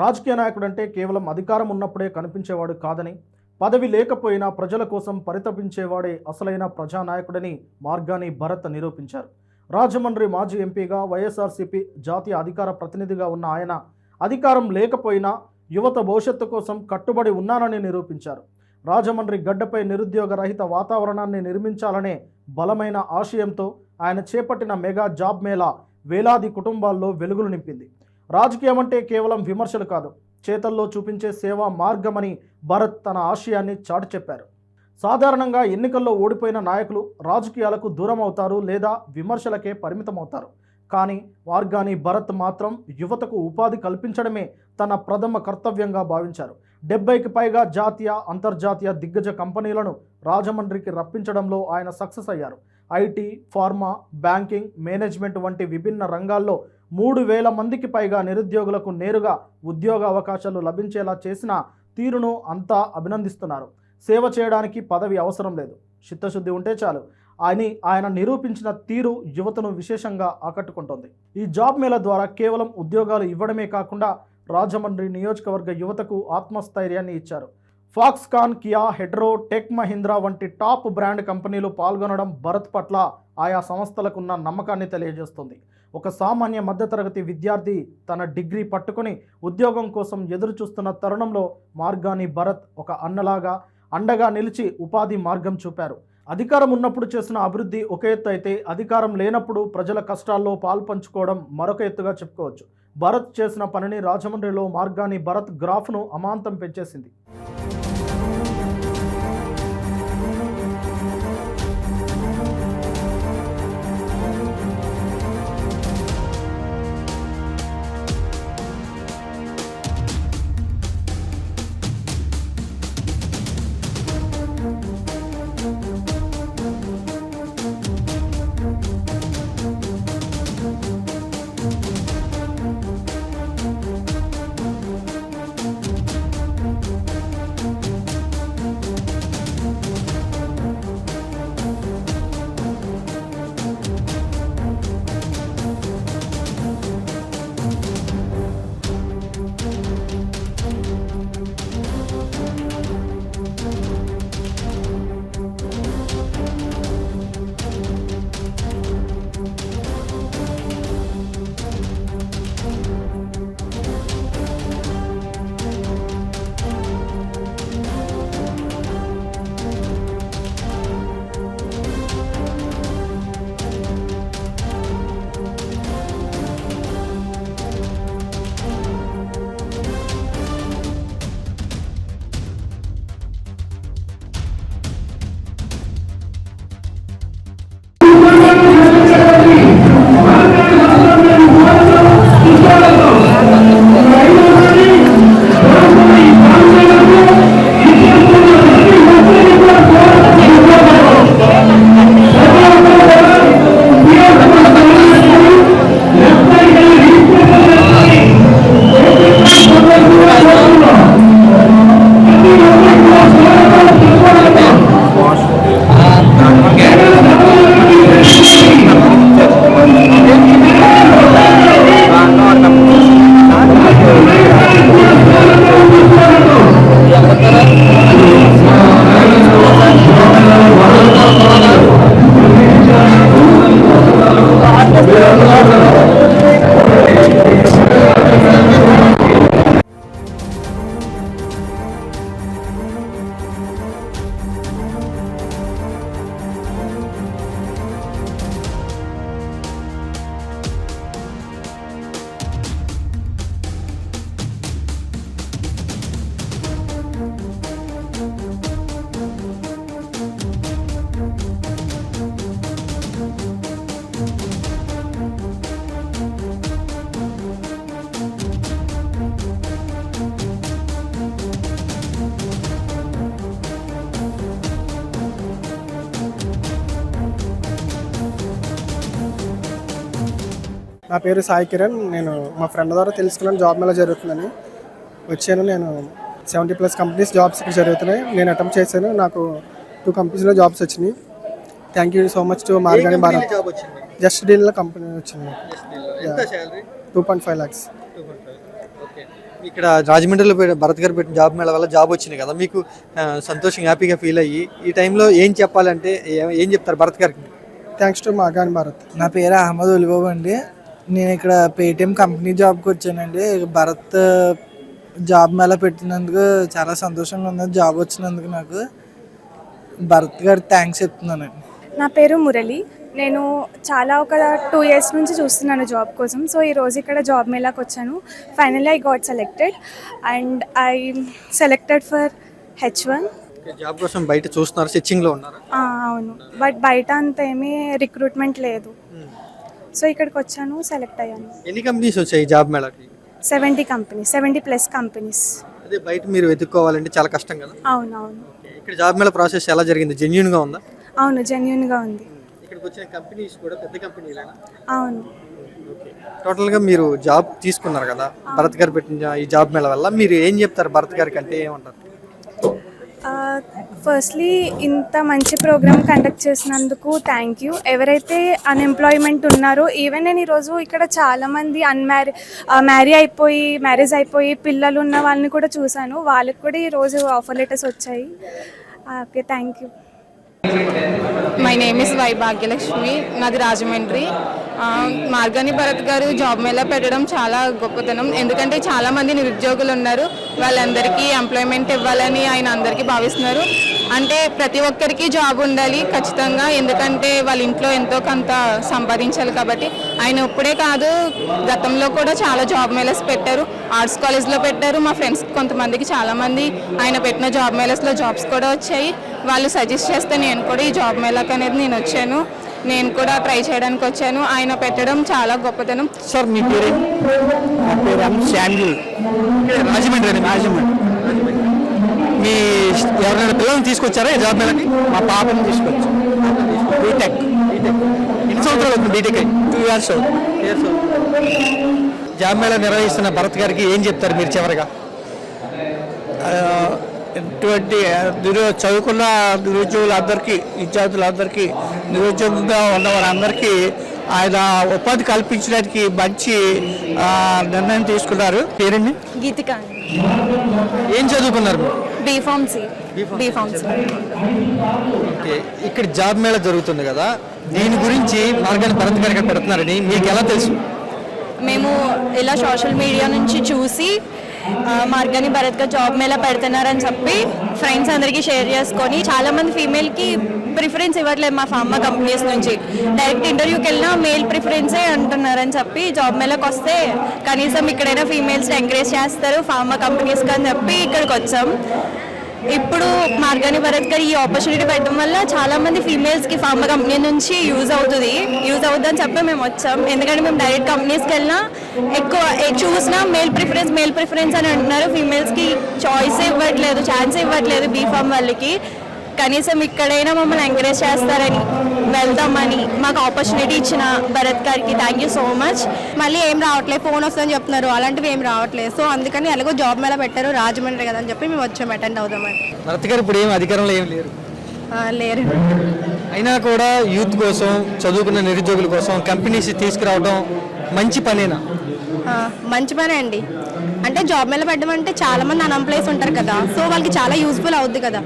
రాజకీయ నాయకుడు అంటే కేవలం అధికారం ఉన్నప్పుడే కనిపించేవాడు కాదని, పదవి లేకపోయినా ప్రజల కోసం పరితపించేవాడే అసలైన ప్రజానాయకుడని మార్గాని భరత్ నిరూపించారు. రాజమండ్రి మాజీ ఎంపీగా, వైఎస్ఆర్సీపీ జాతీయ అధికార ప్రతినిధిగా ఉన్న ఆయన అధికారం లేకపోయినా యువత భవిష్యత్తు కోసం కట్టుబడి ఉన్నానని నిరూపించారు. రాజమండ్రి గడ్డపై నిరుద్యోగ రహిత వాతావరణాన్ని నిర్మించాలనే బలమైన ఆశయంతో ఆయన చేపట్టిన మెగా జాబ్ మేళా వేలాది కుటుంబాల్లో వెలుగులు నింపింది. రాజకీయం అంటే కేవలం విమర్శలు కాదు, చేతల్లో చూపించే సేవా మార్గమని భరత్ తన ఆశయాన్ని చాటి చెప్పారు. సాధారణంగా ఎన్నికల్లో ఓడిపోయిన నాయకులు రాజకీయాలకు దూరం అవుతారు లేదా విమర్శలకే పరిమితమవుతారు. కానీ మార్గాని భరత్ మాత్రం యువతకు ఉపాధి కల్పించడమే తన ప్రథమ కర్తవ్యంగా భావించారు. 70కి పైగా జాతీయ, అంతర్జాతీయ దిగ్గజ కంపెనీలను రాజమండ్రికి రప్పించడంలో ఆయన సక్సెస్ అయ్యారు. ఐటీ, ఫార్మా, బ్యాంకింగ్, మేనేజ్మెంట్ వంటి విభిన్న రంగాల్లో 3000 మందికి పైగా నిరుద్యోగులకు నేరుగా ఉద్యోగ అవకాశాలు లభించేలా చేసిన తీరును అంతా అభినందిస్తున్నారు. సేవ చేయడానికి పదవి అవసరం లేదు, చిత్తశుద్ధి ఉంటే చాలు అని ఆయన నిరూపించిన తీరు యువతను విశేషంగా ఆకట్టుకుంటోంది. ఈ జాబ్ మేళ ద్వారా కేవలం ఉద్యోగాలు ఇవ్వడమే కాకుండా రాజమండ్రి నియోజకవర్గ యువతకు ఆత్మస్థైర్యాన్ని ఇచ్చారు. Foxconn, Kia, Hetero, tech Mahindra వంటి టాప్ బ్రాండ్ కంపెనీలు పాల్గొనడం భరత్ పట్ల ఆయా సంస్థలకున్న నమ్మకాన్ని తెలియజేస్తుంది. ఒక సామాన్య మధ్యతరగతి విద్యార్థి తన డిగ్రీ పట్టుకొని ఉద్యోగం కోసం ఎదురు చూస్తున్న తరుణంలో మార్గాని భరత్ ఒక అన్నలాగా అండగా నిలిచి ఉపాధి మార్గం చూపారు. అధికారం ఉన్నప్పుడు చేసిన అభివృద్ధి ఒక ఎత్తు అయితే, అధికారం లేనప్పుడు ప్రజల కష్టాల్లో పాల్పంచుకోవడం మరొక ఎత్తుగా చెప్పుకోవచ్చు. భరత్ చేసిన పనిని రాజమండ్రిలో మార్గాని భరత్ గ్రాఫ్ను అమాంతం పెంచేసింది. నా పేరు సాయి కిరణ్. నేను మా ఫ్రెండ్ ద్వారా తెలుసుకున్నాను జాబ్ మేళా జరుగుతుందని వచ్చాను. నేను 70+ కంపెనీస్ జాబ్స్ ఇక్కడ జరుగుతున్నాయి. నేను అటెంప్ట్ చేశాను. నాకు 2 కంపెనీస్లో జాబ్స్ వచ్చినాయి. Thank you so much to Margani Bharat. Just డీల్లో కంపెనీ వచ్చింది. 2.5 lakhs. ఇక్కడ రాజమండ్రిలో భరత్ గారు పెట్టిన జాబ్ మేళ వల్ల జాబ్ వచ్చింది కదా, మీకు సంతోషంగా హ్యాపీగా ఫీల్ అయ్యి ఈ టైంలో ఏం చెప్పాలంటే ఏం చెప్తారు భరత్ గారికి? Thanks to Margani Bharat. నా పేరు అహ్మద్ ఉలిబాబు అండి. నేను ఇక్కడ పేటిఎం కంపెనీ జాబ్కి వచ్చానండి. భరత్ జాబ్ మేళ పెట్టినందుకు చాలా సంతోషంగా ఉంది. జాబ్ వచ్చినందుకు నాకు భరత్ గారు థ్యాంక్స్ చెప్తున్నానండి. నా పేరు మురళి. నేను ఒక 2 years నుంచి చూస్తున్నాను జాబ్ కోసం. సో ఈరోజు ఇక్కడ జాబ్ మేళాకి వచ్చాను. Finally I got selected and I selected for H1. Job కోసం బయట చూస్తున్నారు, సెర్చింగ్లో ఉన్నారు? అవును, బట్ బయట అంత ఏమీ రిక్రూట్మెంట్ లేదు. సో ఇక్కడికి వచ్చాను, సెలెక్ట్ అయ్యాను. ఎన్ని కంపెనీస్ వచ్చాయి జాబ్ మేళకి? 70 companies, 70+ companies. అదే బయట మీరు వెతుక్కోవాలంటే చాలా కష్టం కదా. అవునవును. ఇక్కడ జాబ్ మేళ ప్రాసెస్ ఎలా జరిగింది? జెన్యూన్గా ఉందా? అవును, జెన్యూన్గా ఉంది. ఇక్కడికి వచ్చిన కంపెనీస్ కూడా పెద్ద కంపెనీలేనా? అవును. టోటల్గా మీరు జాబ్ తీసుకున్నారు కదా, భరత్ గారు పెట్టిన ఈ జాబ్ మేళ వల్ల మీరు ఏం చెప్తారు భరత్ గారికి అంటే ఏమంటారు? ఫస్ట్లీ ఇంత మంచి ప్రోగ్రామ్ కండక్ట్ చేసినందుకు థ్యాంక్ యూ. ఎవరైతే అన్ఎంప్లాయ్మెంట్ ఉన్నారో, ఈవెన్ నేను ఈరోజు ఇక్కడ చాలామంది మ్యారేజ్ అయిపోయి పిల్లలు ఉన్న వాళ్ళని కూడా చూశాను. వాళ్ళకి కూడా ఈరోజు ఆఫర్ లెటర్స్ వచ్చాయి. Okay, thank you. My name is Y Bhagyalakshmi. నాది రాజమండ్రి. మార్గాని భరత్ గారు జాబ్ మేళా పెట్టడం చాలా గొప్పతనం. ఎందుకంటే చాలామంది నిరుద్యోగులు ఉన్నారు, వాళ్ళందరికీ ఎంప్లాయ్మెంట్ ఇవ్వాలని ఆయన అందరికీ భావిస్తున్నారు. అంటే ప్రతి ఒక్కరికి జాబ్ ఉండాలి ఖచ్చితంగా, ఎందుకంటే వాళ్ళ ఇంట్లో ఎంతో కొంత సంపాదించాలి కాబట్టి. ఆయన ఇప్పుడే కాదు, గతంలో కూడా చాలా జాబ్ మేళాస్ పెట్టారు. ఆర్ట్స్ కాలేజ్లో పెట్టారు. మా ఫ్రెండ్స్ కొంతమందికి చాలామంది ఆయన పెట్టిన జాబ్ మేళాస్లో జాబ్స్ కూడా వచ్చాయి. వాళ్ళు సజెస్ట్ చేస్తే నేను కూడా ఈ జాబ్ మేళాకి అనేది నేను వచ్చాను. నేను కూడా ట్రై చేయడానికి వచ్చాను. ఆయన పెట్టడం చాలా గొప్పతనం. సార్ మీ పేరు? నా పేరు శామ్యూల్. రాజమండ్రి అండి. రాజమండ్రి. మీ ఎవరైనా పిల్లల్ని తీసుకొచ్చారా ఈ జాబ్ మేళకి? మా పాపను తీసుకొచ్చాం. బీటెక్. ఎన్ని సంవత్సరాలు అవుతుంది బీటెక్? 2 years అవుతుంది. జాబ్ మేళా నిర్వహిస్తున్న భరత్ గారికి ఏం చెప్తారు మీరు చివరిగా? ఇటువంటి చదువుకున్న నిరుద్యోగులందరికీ, విద్యార్థులందరికీ, నిరుద్యోగంగా ఉన్న వారందరికీ ఆయన ఉపాధి కల్పించడానికి మంచి నిర్ణయం తీసుకున్నారు. పేరండి? గీతిక. ఏం చదువుకున్నారు? బీఫార్మసీ. ఓకే, ఇక్కడ జాబ్ మేళా జరుగుతుంది కదా, దీని గురించి మార్గాని భరత్ గారు ఇక్కడ పెడుతున్నారని మీకు ఎలా తెలుసు? మేము ఇలా సోషల్ మీడియా నుంచి చూసి మార్గాని భరత్ గారు జాబ్ మేళా పెడుతున్నారని చెప్పి ఫ్రెండ్స్ అందరికీ షేర్ చేసుకొని, చాలామంది ఫీమేల్కి ప్రిఫరెన్స్ ఇవ్వట్లేదు మా ఫార్మా కంపెనీస్ నుంచి. డైరెక్ట్ ఇంటర్వ్యూకి వెళ్ళినా మేల్ ప్రిఫరెన్సే అంటున్నారని చెప్పి జాబ్ మేళాకి వస్తే కనీసం ఇక్కడైనా ఫీమేల్స్ని ఎంకరేజ్ చేస్తారు ఫార్మా కంపెనీస్కి అని చెప్పి ఇక్కడికి వచ్చాం. ఇప్పుడు మార్గాని భరత్ గారు ఈ ఆపర్చునిటీ పెట్టడం వల్ల చాలామంది ఫీమేల్స్కి ఫార్మా కంపెనీ నుంచి యూజ్ అవుతుంది అని చెప్పి మేము వచ్చాం. ఎందుకంటే మేము డైరెక్ట్ కంపెనీస్కి వెళ్ళినా ఎక్కువ చూసినా మేల్ ప్రిఫరెన్స్ అని అంటున్నారు. ఫీమేల్స్కి చాయిస్ ఇవ్వట్లేదు, ఛాన్స్ ఇవ్వట్లేదు బీఫామ్ వాళ్ళకి. కనీసం ఇక్కడైనా మమ్మల్ని ఎంకరేజ్ చేస్తారని వెళ్దామని మాకు ఆపర్చునిటీ ఇచ్చిన భరత్ గారికి థ్యాంక్ యూ సో మచ్. మళ్ళీ ఏం రావట్లేదు, ఫోన్ వస్తుందని చెప్తున్నారు, అలాంటివి ఏం రావట్లేదు. సో అందుకని ఎలాగో జాబ్ మేళా పెట్టారు రాజమండ్రి కదా అని చెప్పి మేము వచ్చాము అటెండ్ అవుదామని. భరత్ గారు ఇప్పుడు ఏం అధికారంలో ఏం లేరు, లేరు. అయినా కూడా యూత్ కోసం, చదువుకున్న నిరుద్యోగుల కోసం కంపెనీస్ తీసుకురావడం మంచి పనేనా? మంచి పనే అండి. అంటే జాబ్ మేళా పెట్టడం అంటే చాలా మంది అన్ఎంప్లాయ్స్ ఉంటారు కదా, సో వాళ్ళకి చాలా యూస్ఫుల్ అవుద్ది కదా.